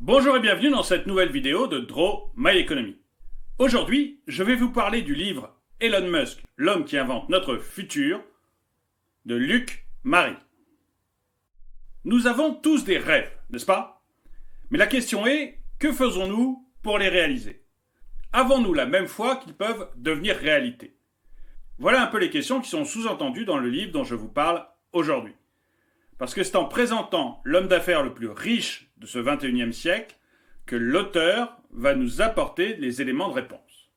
Bonjour et bienvenue dans cette nouvelle vidéo de Draw My Economy. Aujourd'hui, je vais vous parler du livre Elon Musk, l'homme qui invente notre futur, de Luc Mary. Nous avons tous des rêves, n'est-ce pas? Mais la question est, que faisons-nous pour les réaliser? Avons-nous la même foi qu'ils peuvent devenir réalité? Voilà un peu les questions qui sont sous-entendues dans le livre dont je vous parle aujourd'hui. Parce que c'est en présentant l'homme d'affaires le plus riche de ce 21e siècle que l'auteur va nous apporter les éléments de réponse.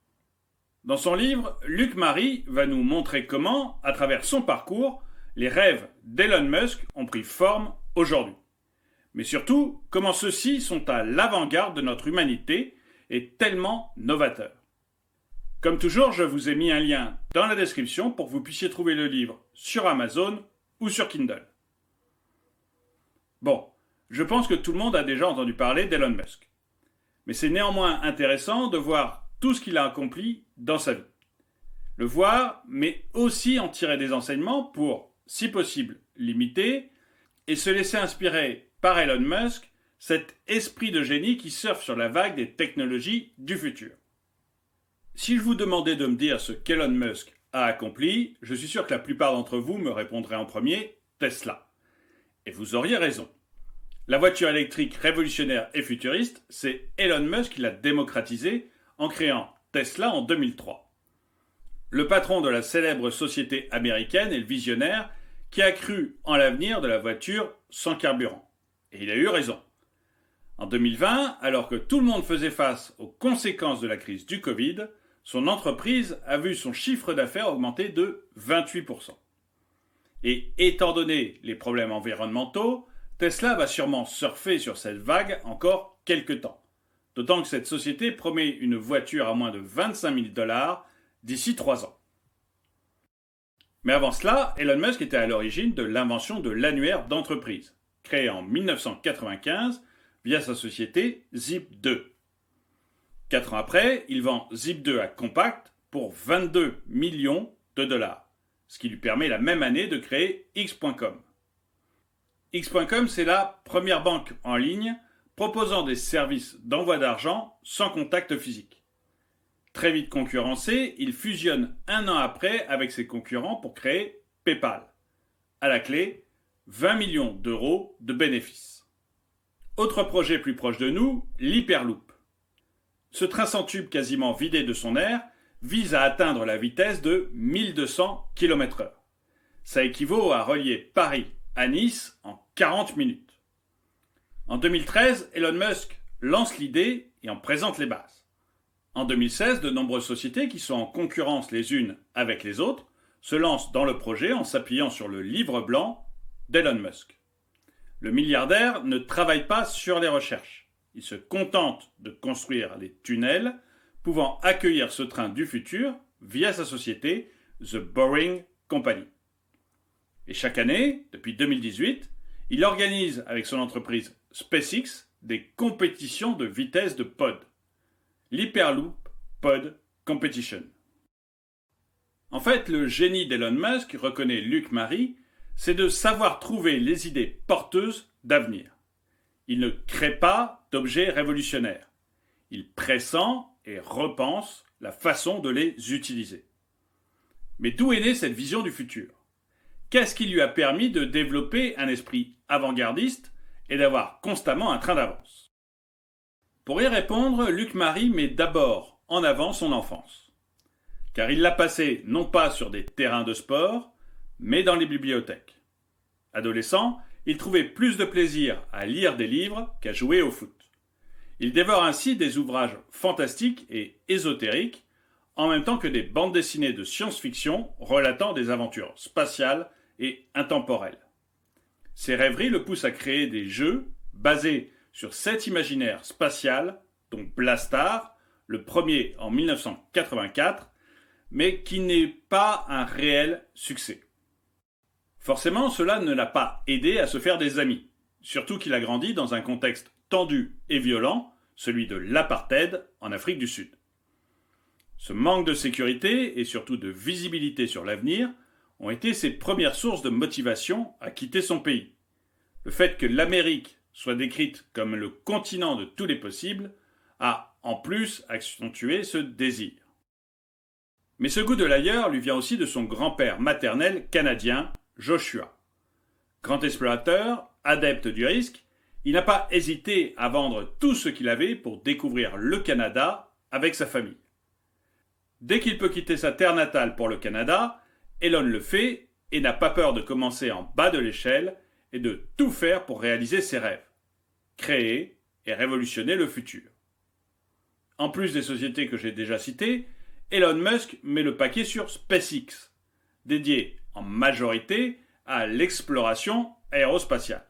Dans son livre, Luc Mary va nous montrer comment, à travers son parcours, les rêves d'Elon Musk ont pris forme aujourd'hui. Mais surtout, comment ceux-ci sont à l'avant-garde de notre humanité et tellement novateurs. Comme toujours, je vous ai mis un lien dans la description pour que vous puissiez trouver le livre sur Amazon ou sur Kindle. Bon, je pense que tout le monde a déjà entendu parler d'Elon Musk. Mais c'est néanmoins intéressant de voir tout ce qu'il a accompli dans sa vie. Le voir, mais aussi en tirer des enseignements pour, si possible, l'imiter et se laisser inspirer par Elon Musk, cet esprit de génie qui surfe sur la vague des technologies du futur. Si je vous demandais de me dire ce qu'Elon Musk a accompli, je suis sûr que la plupart d'entre vous me répondraient en premier Tesla. Et vous auriez raison. La voiture électrique révolutionnaire et futuriste, c'est Elon Musk qui l'a démocratisée en créant Tesla en 2003. Le patron de la célèbre société américaine est le visionnaire qui a cru en l'avenir de la voiture sans carburant. Et il a eu raison. En 2020, alors que tout le monde faisait face aux conséquences de la crise du Covid, son entreprise a vu son chiffre d'affaires augmenter de 28%. Et étant donné les problèmes environnementaux, Tesla va sûrement surfer sur cette vague encore quelques temps. D'autant que cette société promet une voiture à moins de 25 000 $ d'ici 3 ans. Mais avant cela, Elon Musk était à l'origine de l'invention de l'annuaire d'entreprise, créé en 1995 via sa société Zip2. 4 ans après, il vend Zip2 à Compaq pour 22 millions de dollars. Ce qui lui permet la même année de créer X.com. X.com, c'est la première banque en ligne proposant des services d'envoi d'argent sans contact physique. Très vite concurrencé, il fusionne un an après avec ses concurrents pour créer PayPal. À la clé, 20 millions d'euros de bénéfices. Autre projet plus proche de nous, l'Hyperloop. Ce train sans tube quasiment vidé de son air vise à atteindre la vitesse de 1200 km/h. Ça équivaut à relier Paris à Nice en 40 minutes. En 2013, Elon Musk lance l'idée et en présente les bases. En 2016, de nombreuses sociétés qui sont en concurrence les unes avec les autres se lancent dans le projet en s'appuyant sur le livre blanc d'Elon Musk. Le milliardaire ne travaille pas sur les recherches. Il se contente de construire les tunnels pouvant accueillir ce train du futur via sa société The Boring Company. Et chaque année, depuis 2018, il organise avec son entreprise SpaceX des compétitions de vitesse de pod. L'Hyperloop Pod Competition. En fait, le génie d'Elon Musk, reconnaît Luc Mary, c'est de savoir trouver les idées porteuses d'avenir. Il ne crée pas d'objets révolutionnaires. Il pressent et repense la façon de les utiliser. Mais d'où est née cette vision du futur? Qu'est-ce qui lui a permis de développer un esprit avant-gardiste et d'avoir constamment un train d'avance? Pour y répondre, Luc Mary met d'abord en avant son enfance. Car il l'a passée non pas sur des terrains de sport, mais dans les bibliothèques. Adolescent, il trouvait plus de plaisir à lire des livres qu'à jouer au foot. Il dévore ainsi des ouvrages fantastiques et ésotériques, en même temps que des bandes dessinées de science-fiction relatant des aventures spatiales et intemporelles. Ses rêveries le poussent à créer des jeux basés sur cet imaginaire spatial, dont Blastar, le premier en 1984, mais qui n'est pas un réel succès. Forcément, cela ne l'a pas aidé à se faire des amis, surtout qu'il a grandi dans un contexte tendu et violent, celui de l'apartheid en Afrique du Sud. Ce manque de sécurité et surtout de visibilité sur l'avenir ont été ses premières sources de motivation à quitter son pays. Le fait que l'Amérique soit décrite comme le continent de tous les possibles, a en plus accentué ce désir. Mais ce goût de l'ailleurs lui vient aussi de son grand-père maternel canadien, Joshua. Grand explorateur, adepte du risque, il n'a pas hésité à vendre tout ce qu'il avait pour découvrir le Canada avec sa famille. Dès qu'il peut quitter sa terre natale pour le Canada, Elon le fait et n'a pas peur de commencer en bas de l'échelle et de tout faire pour réaliser ses rêves, créer et révolutionner le futur. En plus des sociétés que j'ai déjà citées, Elon Musk met le paquet sur SpaceX, dédié en majorité à l'exploration aérospatiale.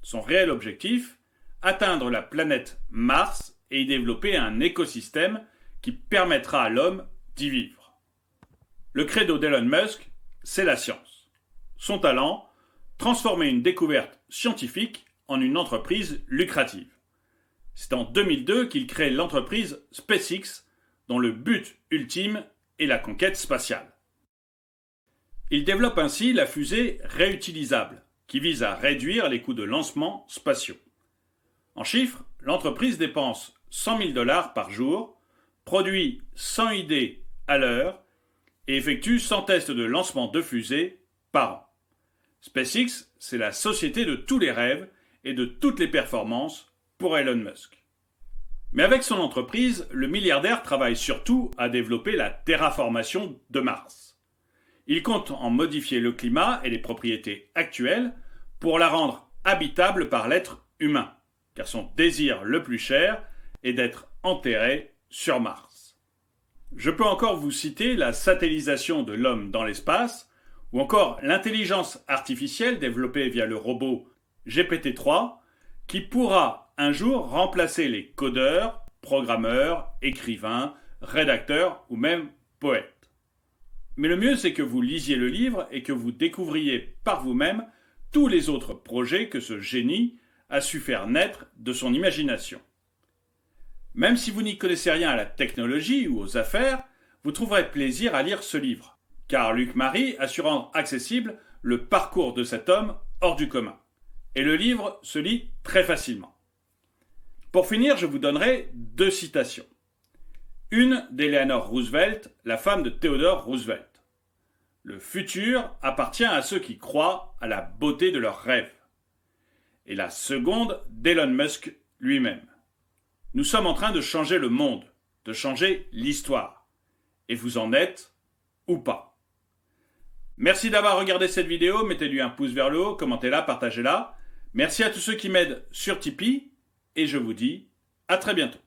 Son réel objectif, atteindre la planète Mars et y développer un écosystème qui permettra à l'homme d'y vivre. Le credo d'Elon Musk, c'est la science. Son talent, transformer une découverte scientifique en une entreprise lucrative. C'est en 2002 qu'il crée l'entreprise SpaceX, dont le but ultime est la conquête spatiale. Il développe ainsi la fusée réutilisable, qui vise à réduire les coûts de lancement spatiaux. En chiffres, l'entreprise dépense $100 000 par jour, produit 100 idées à l'heure et effectue 100 tests de lancement de fusées par an. SpaceX, c'est la société de tous les rêves et de toutes les performances pour Elon Musk. Mais avec son entreprise, le milliardaire travaille surtout à développer la terraformation de Mars. Il compte en modifier le climat et les propriétés actuelles pour la rendre habitable par l'être humain, car son désir le plus cher est d'être enterré sur Mars. Je peux encore vous citer la satellisation de l'homme dans l'espace, ou encore l'intelligence artificielle développée via le robot GPT-3, qui pourra un jour remplacer les codeurs, programmeurs, écrivains, rédacteurs ou même poètes. Mais le mieux, c'est que vous lisiez le livre et que vous découvriez par vous-même tous les autres projets que ce génie a su faire naître de son imagination. Même si vous n'y connaissez rien à la technologie ou aux affaires, vous trouverez plaisir à lire ce livre, car Luc Marie a su rendre accessible le parcours de cet homme hors du commun. Et le livre se lit très facilement. Pour finir, je vous donnerai 2 citations. Une d'Eleanor Roosevelt, la femme de Theodore Roosevelt. Le futur appartient à ceux qui croient à la beauté de leurs rêves. Et la seconde d'Elon Musk lui-même. Nous sommes en train de changer le monde, de changer l'histoire. Et vous en êtes ou pas. Merci d'avoir regardé cette vidéo, mettez-lui un pouce vers le haut, commentez-la, partagez-la. Merci à tous ceux qui m'aident sur Tipeee, et je vous dis à très bientôt.